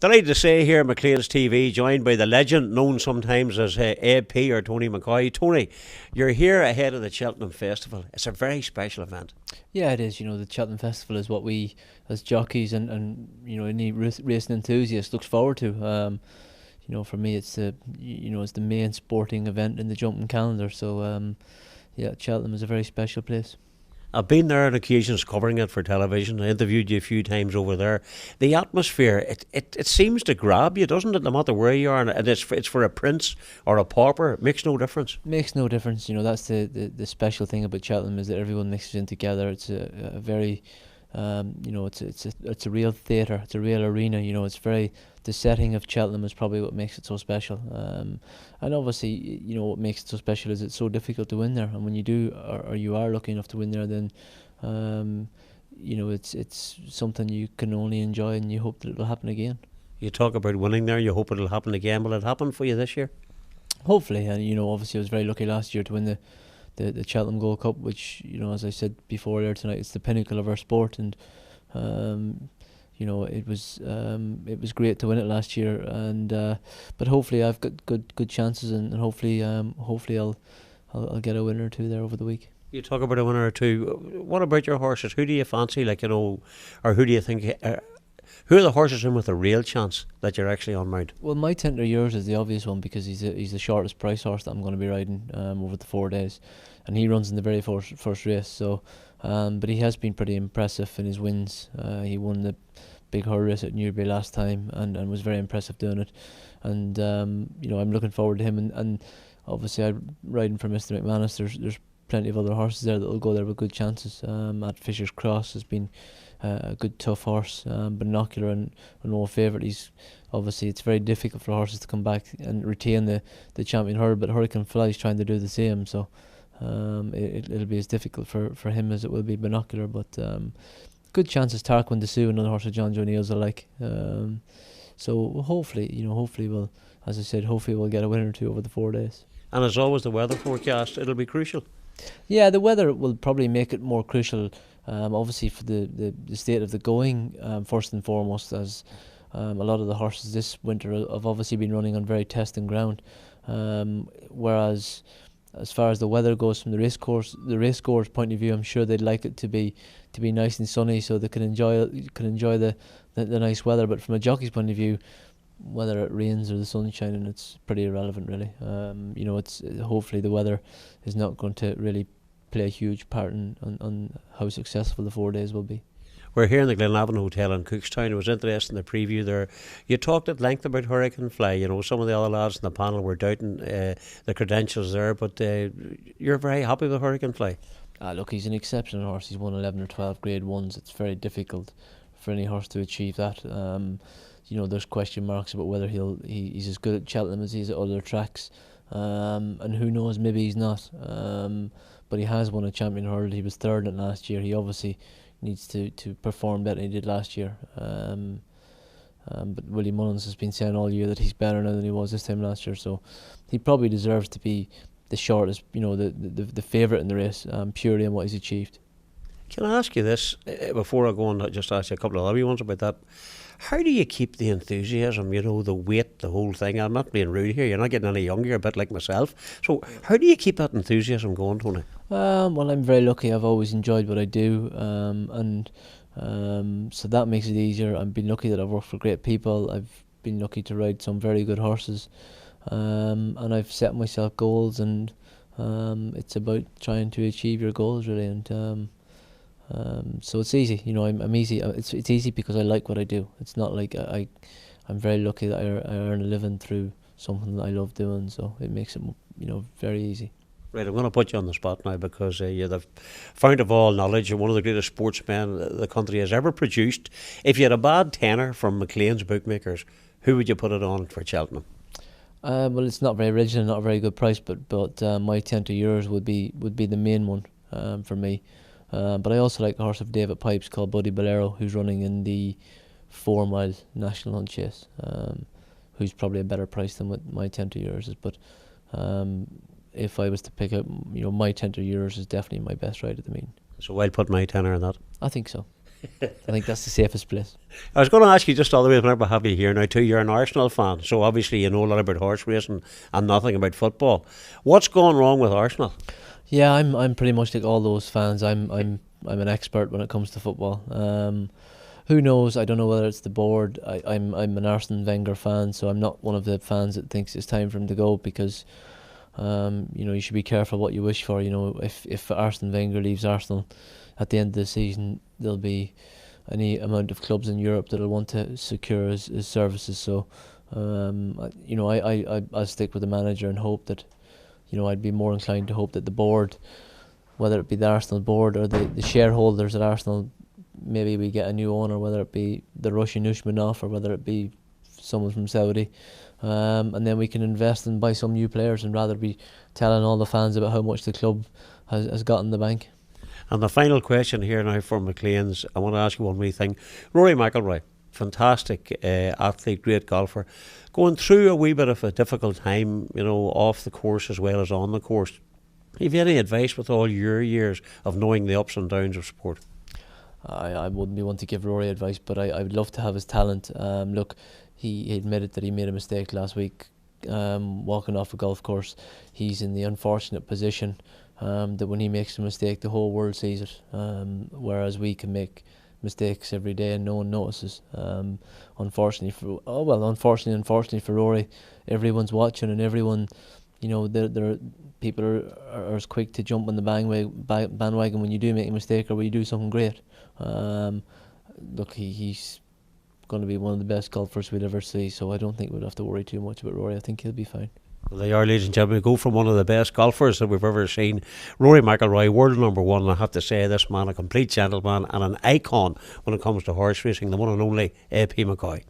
Delighted to say here, McLean's TV, joined by the legend known sometimes as AP or Tony McCoy. Tony, you're here ahead of the Cheltenham Festival. It's a very special event. Yeah, it is. You know, the Cheltenham Festival is what we, as jockeys and you know, any racing enthusiast looks forward to. You know, for me, it's it's the main sporting event in the jumping calendar. So, yeah, Cheltenham is a very special place. I've been there on occasions covering it for television. I interviewed you a few times over there. The atmosphere, it seems to grab you, doesn't it? No matter where you are, and it's for a prince or a pauper, it makes no difference. Makes no difference. You know, that's the special thing about Cheltenham, is that everyone mixes in together. It's a very it's a real theatre. It's a real arena. You know, the setting of Cheltenham is probably what makes it so special. And obviously, you know, what makes it so special is it's so difficult to win there. And when you do, or you are lucky enough to win there, then you know, it's something you can only enjoy, and you hope that it'll happen again. You talk about winning there. You hope it'll happen again. Will it happen for you this year? Hopefully. And you know, obviously, I was very lucky last year to win the Cheltenham Gold Cup, which, you know, as I said before earlier tonight, it's the pinnacle of our sport. And you know, it was great to win it last year, and but hopefully I've got good chances, and hopefully I'll get a winner or two there over the week. You talk about a winner or two. What about your horses? Who do you fancy? Like, you know, or who do you think? Who are the horses in with a real chance that you're actually on mount? Well, My Tender Yours is the obvious one, because he's the shortest price horse that I'm going to be riding over the 4 days, and he runs in the very first race. So, but he has been pretty impressive in his wins. He won the big hurdle race at Newbury last time, and was very impressive doing it. And you know, I'm looking forward to him. And obviously, I'm riding for Mr. McManus. There's plenty of other horses there that will go there with good chances. At Fisher's Cross has been a good tough horse. Binocular and an old favourite. It's very difficult for horses to come back and retain the champion hurdle, but Hurricane Fly is trying to do the same. So it'll be as difficult for him as it will be Binocular. But good chances. Tarquin Dessous, another horse of John Joe Neal's, I like. So hopefully we'll, as I said, we'll get a winner or two over the 4 days. And as always, the weather forecast, it'll be crucial. Yeah, the weather will probably make it more crucial. Obviously for the state of the going, first and foremost, as a lot of the horses this winter have obviously been running on very testing ground. Whereas as far as the weather goes, from the race course point of view, I'm sure they'd like it to be nice and sunny, so they can enjoy the nice weather. But from a jockey's point of view, whether it rains or the sun's shining, it's pretty irrelevant, really. You know, it's hopefully the weather is not going to really play a huge part on how successful the 4 days will be. We're here in the Glenavon Hotel in Cookstown. It was interesting, the preview there. You talked at length about Hurricane Fly. You know, some of the other lads in the panel were doubting the credentials there, but you're very happy with Hurricane Fly. Look, he's an exceptional horse. He's won 11 or 12 Grade 1s. It's very difficult for any horse to achieve that. You know, there's question marks about whether he's as good at Cheltenham as he is at other tracks. And who knows, maybe he's not. But he has won a champion hurdle. He was third in it last year. He obviously needs to perform better than he did last year. But Willie Mullins has been saying all year that he's better now than he was this time last year. So he probably deserves to be the shortest, you know, the favourite in the race, purely on what he's achieved. Can I ask you this before I go on? Just ask you a couple of other ones about that. How do you keep the enthusiasm, you know, the weight, the whole thing? I'm not being rude here. You're not getting any younger, you're a bit like myself. So how do you keep that enthusiasm going, Tony? Well, I'm very lucky. I've always enjoyed what I do, so that makes it easier. I've been lucky that I've worked for great people. I've been lucky to ride some very good horses, and I've set myself goals, and it's about trying to achieve your goals, really. And so it's easy, you know. I'm easy. It's easy because I like what I do. It's not like I'm very lucky that I earn a living through something that I love doing. So it makes it, you know, very easy. Right, I'm going to put you on the spot now, because you're the fount of all knowledge. You're one of the greatest sportsmen the country has ever produced. If you had a bad tenner from McLean's bookmakers, who would you put it on for Cheltenham? Well, it's not very original, not a very good price, but My Tender Yours would be the main one for me. But I also like a horse of David Pipes called Buddy Bolero, who's running in the 4 mile National Hunt Chase, who's probably a better price than what My Tender Yours is. But if I was to pick out, you know, My Tender Yours is definitely my best ride at the meeting. So I'll put my tenner on that. I think so. I think that's the safest place. I was going to ask you just all the way whenever I have you here now too. You're an Arsenal fan, so obviously you know a lot about horse racing and nothing about football. What's going wrong with Arsenal? Yeah, I'm pretty much like all those fans. I'm an expert when it comes to football. Who knows? I don't know whether it's the board. I'm an Arsene Wenger fan, so I'm not one of the fans that thinks it's time for him to go, because you should be careful what you wish for. If Arsene Wenger leaves Arsenal at the end of the season, there'll be any amount of clubs in Europe that'll want to secure his services. So I'll stick with the manager and hope that, I'd be more inclined to hope that the board, whether it be the Arsenal board or the shareholders at Arsenal, maybe we get a new owner, whether it be the Russian Usmanov or whether it be someone from Saudi, and then we can invest and buy some new players, and rather be telling all the fans about how much the club has got in the bank. And the final question here now for McLean's, I want to ask you one wee thing. Rory McIlroy, fantastic athlete, great golfer, going through a wee bit of a difficult time, off the course as well as on the course. Have you any advice with all your years of knowing the ups and downs of sport? I wouldn't be one to give Rory advice, but I would love to have his talent. Look, he admitted that he made a mistake last week, walking off a golf course. He's in the unfortunate position that when he makes a mistake, the whole world sees it, whereas we can make mistakes every day and no one notices. Unfortunately for Rory, everyone's watching, and everyone, people are as quick to jump on the bandwagon when you do make a mistake or when you do something great. Look, he's going to be one of the best golfers we'll ever see, so I don't think we'll have to worry too much about Rory. I think he'll be fine. Well, they are, ladies and gentlemen. We go from one of the best golfers that we've ever seen, Rory McIlroy, world number one. And I have to say, this man, a complete gentleman and an icon when it comes to horse racing, the one and only A.P. McCoy.